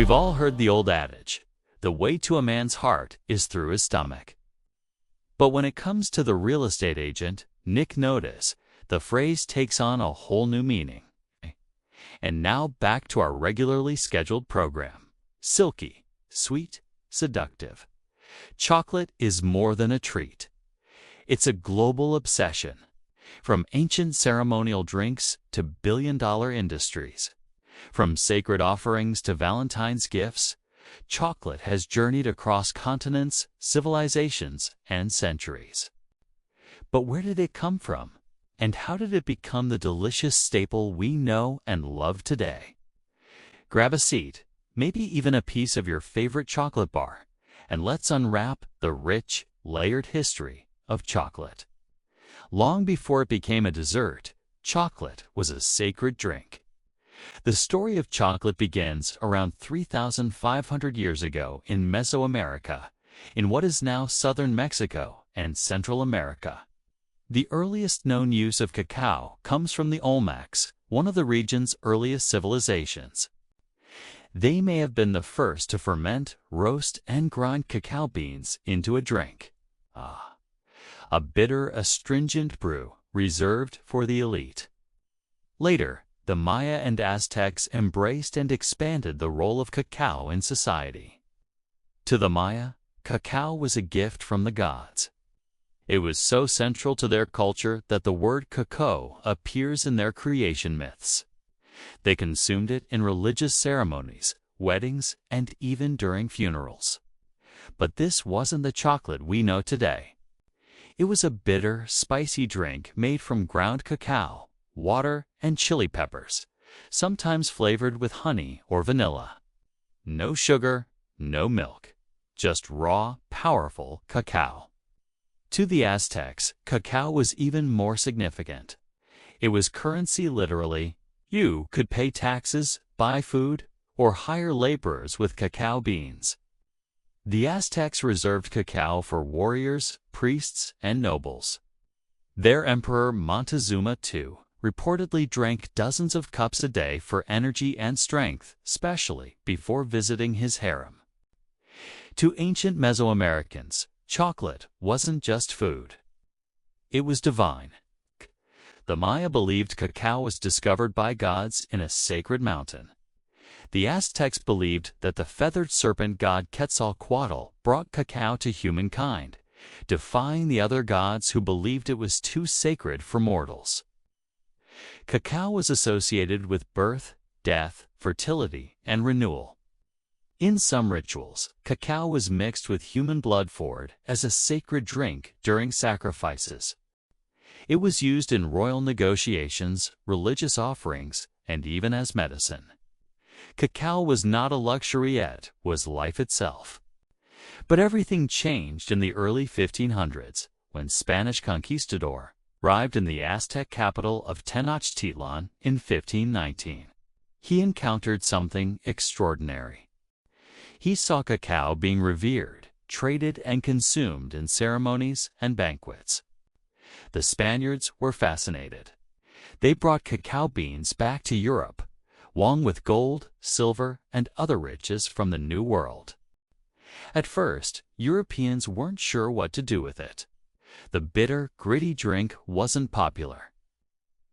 We've all heard the old adage, the way to a man's heart is through his stomach. But when it comes to the real estate agent, Nick Notice, the phrase takes on a whole new meaning. And now back to our regularly scheduled program. Silky, sweet, seductive. Chocolate is more than a treat. It's a global obsession. From ancient ceremonial drinks to billion-dollar industries. From sacred offerings to Valentine's gifts, chocolate has journeyed across continents, civilizations, and centuries. But where did it come from? And how did it become the delicious staple we know and love today? Grab a seat, maybe even a piece of your favorite chocolate bar, and let's unwrap the rich, layered history of chocolate. Long before it became a dessert, chocolate was a sacred drink. The story of chocolate begins around 3,500 years ago in Mesoamerica, in what is now southern Mexico and Central America. The earliest known use of cacao comes from the Olmecs, one of the region's earliest civilizations. They may have been the first to ferment, roast, and grind cacao beans into a drink. A bitter, astringent brew reserved for the elite. Later, the Maya and Aztecs embraced and expanded the role of cacao in society. To the Maya, cacao was a gift from the gods. It was so central to their culture that the word cacao appears in their creation myths. They consumed it in religious ceremonies, weddings, and even during funerals. But this wasn't the chocolate we know today. It was a bitter, spicy drink made from ground cacao, water, and chili peppers, sometimes flavored with honey or vanilla. No sugar, no milk, just raw, powerful cacao. To the Aztecs, cacao was even more significant. It was currency literally. You could pay taxes, buy food, or hire laborers with cacao beans. The Aztecs reserved cacao for warriors, priests, and nobles. Their emperor Montezuma II reportedly drank dozens of cups a day for energy and strength, especially before visiting his harem. To ancient Mesoamericans, chocolate wasn't just food. It was divine. The Maya believed cacao was discovered by gods in a sacred mountain. The Aztecs believed that the feathered serpent god Quetzalcoatl brought cacao to humankind, defying the other gods who believed it was too sacred for mortals. Cacao was associated with birth, death, fertility, and renewal. In some rituals, cacao was mixed with human blood for it as a sacred drink during sacrifices. It was used in royal negotiations, religious offerings, and even as medicine. Cacao was not a luxury, it was life itself. But everything changed in the early 1500s when Spanish conquistador arrived in the Aztec capital of Tenochtitlan in 1519. He encountered something extraordinary. He saw cacao being revered, traded, and consumed in ceremonies and banquets. The Spaniards were fascinated. They brought cacao beans back to Europe, along with gold, silver, and other riches from the New World. At first, Europeans weren't sure what to do with it. The bitter, gritty drink wasn't popular.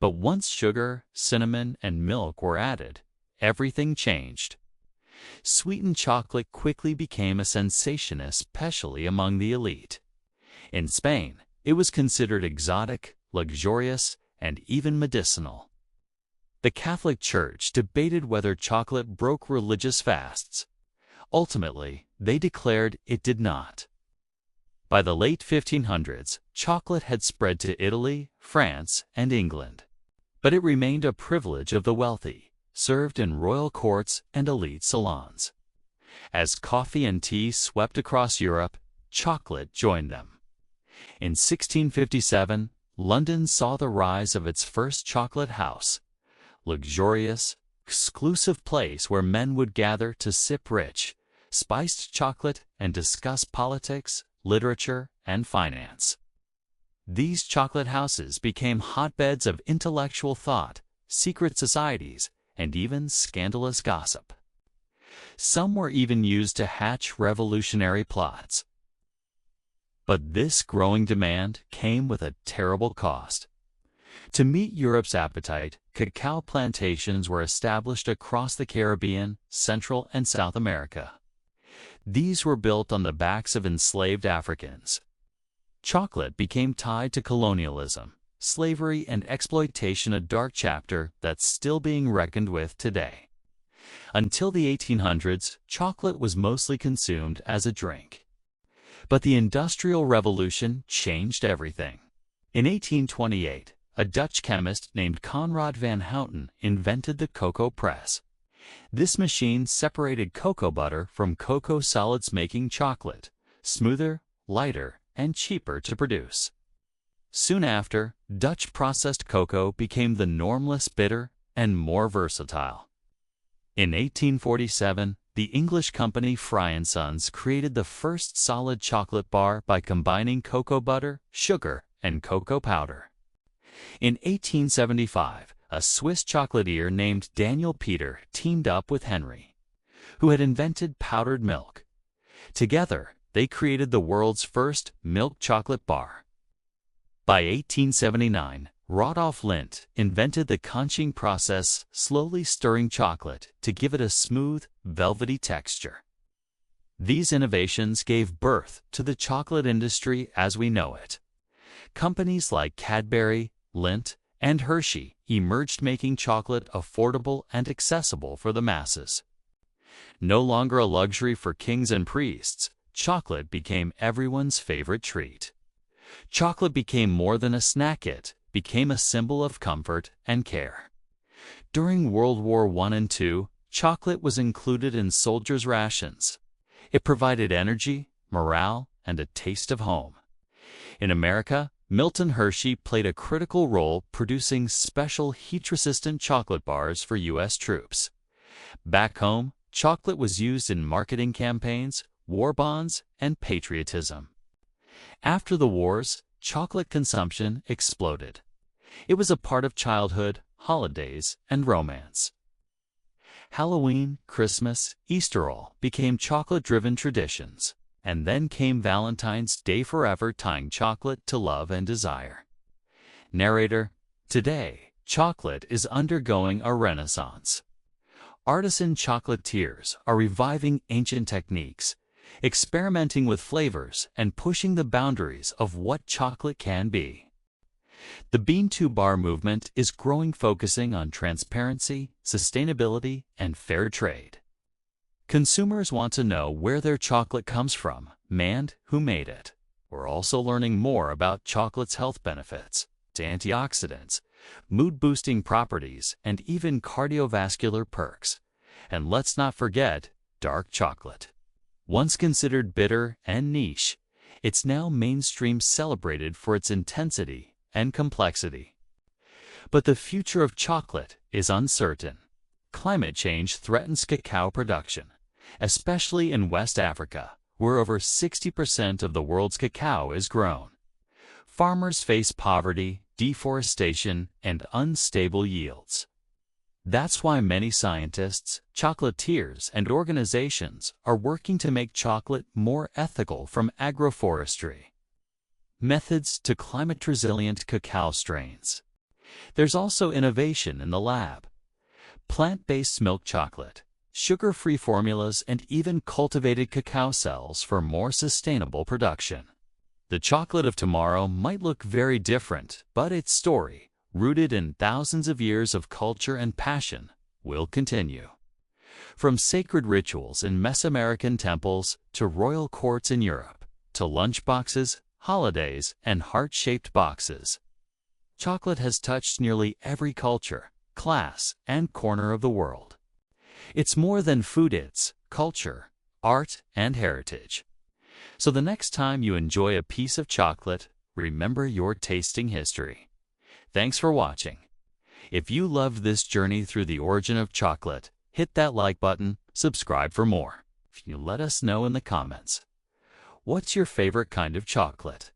But once sugar, cinnamon, and milk were added, everything changed. Sweetened chocolate quickly became a sensation, especially among the elite. In Spain, it was considered exotic, luxurious, and even medicinal. The Catholic Church debated whether chocolate broke religious fasts. Ultimately, they declared it did not. By the late 1500s, chocolate had spread to Italy, France, and England. But it remained a privilege of the wealthy, served in royal courts and elite salons. As coffee and tea swept across Europe, chocolate joined them. In 1657, London saw the rise of its first chocolate house, luxurious, exclusive place where men would gather to sip rich, spiced chocolate and discuss politics, literature, and finance. These chocolate houses became hotbeds of intellectual thought, secret societies, and even scandalous gossip. Some were even used to hatch revolutionary plots. But this growing demand came with a terrible cost. To meet Europe's appetite, cacao plantations were established across the Caribbean, Central and South America. These were built on the backs of enslaved Africans. Chocolate became tied to colonialism, slavery, and exploitation, a dark chapter that's still being reckoned with today. Until the 1800s, chocolate was mostly consumed as a drink. But the Industrial Revolution changed everything. In 1828, a Dutch chemist named Conrad van Houten invented the cocoa press. This machine separated cocoa butter from cocoa solids, making chocolate smoother, lighter, and cheaper to produce. Soon after, Dutch processed cocoa became the norm, less bitter and more versatile. In 1847, the English company Fry & Sons created the first solid chocolate bar by combining cocoa butter, sugar, and cocoa powder. In 1875, a Swiss chocolatier named Daniel Peter teamed up with Henry, who had invented powdered milk. Together, they created the world's first milk chocolate bar. By 1879, Rodolphe Lindt invented the conching process, slowly stirring chocolate to give it a smooth, velvety texture. These innovations gave birth to the chocolate industry as we know it. Companies like Cadbury, Lindt, and Hershey emerged, making chocolate affordable and accessible for the masses. No longer a luxury for kings and priests, chocolate became everyone's favorite treat. Chocolate became more than a snack, it became a symbol of comfort and care. During World War I and II, chocolate was included in soldiers' rations. It provided energy, morale, and a taste of home. In America, Milton Hershey played a critical role, producing special heat-resistant chocolate bars for U.S. troops. Back home, chocolate was used in marketing campaigns, war bonds, and patriotism. After the wars, chocolate consumption exploded. It was a part of childhood, holidays, and romance. Halloween, Christmas, Easter all became chocolate-driven traditions. And then came Valentine's Day, forever tying chocolate to love and desire. Narrator: today, chocolate is undergoing a renaissance. Artisan chocolatiers are reviving ancient techniques, experimenting with flavors, and pushing the boundaries of what chocolate can be. The Bean to Bar movement is growing, focusing on transparency, sustainability, and fair trade. Consumers want to know where their chocolate comes from and who made it. We're also learning more about chocolate's health benefits, antioxidants, mood-boosting properties, and even cardiovascular perks. And let's not forget dark chocolate. Once considered bitter and niche, it's now mainstream, celebrated for its intensity and complexity. But the future of chocolate is uncertain. Climate change threatens cacao production, especially in West Africa, where over 60% of the world's cacao is grown. Farmers face poverty, deforestation, and unstable yields. That's why many scientists, chocolatiers, and organizations are working to make chocolate more ethical, from agroforestry methods to climate-resilient cacao strains. There's also innovation in the lab. Plant-based milk chocolate, sugar-free formulas, and even cultivated cacao cells for more sustainable production. The chocolate of tomorrow might look very different, but its story, rooted in thousands of years of culture and passion, will continue. From sacred rituals in Mesoamerican temples to royal courts in Europe, to lunchboxes, holidays, and heart-shaped boxes, chocolate has touched nearly every culture, class, and corner of the world. It's more than food, it's culture, art, and heritage. So the next time you enjoy a piece of chocolate, remember you're tasting history. Thanks for watching. If you loved this journey through the origin of chocolate, hit that like button, subscribe for more. Let us know in the comments. What's your favorite kind of chocolate?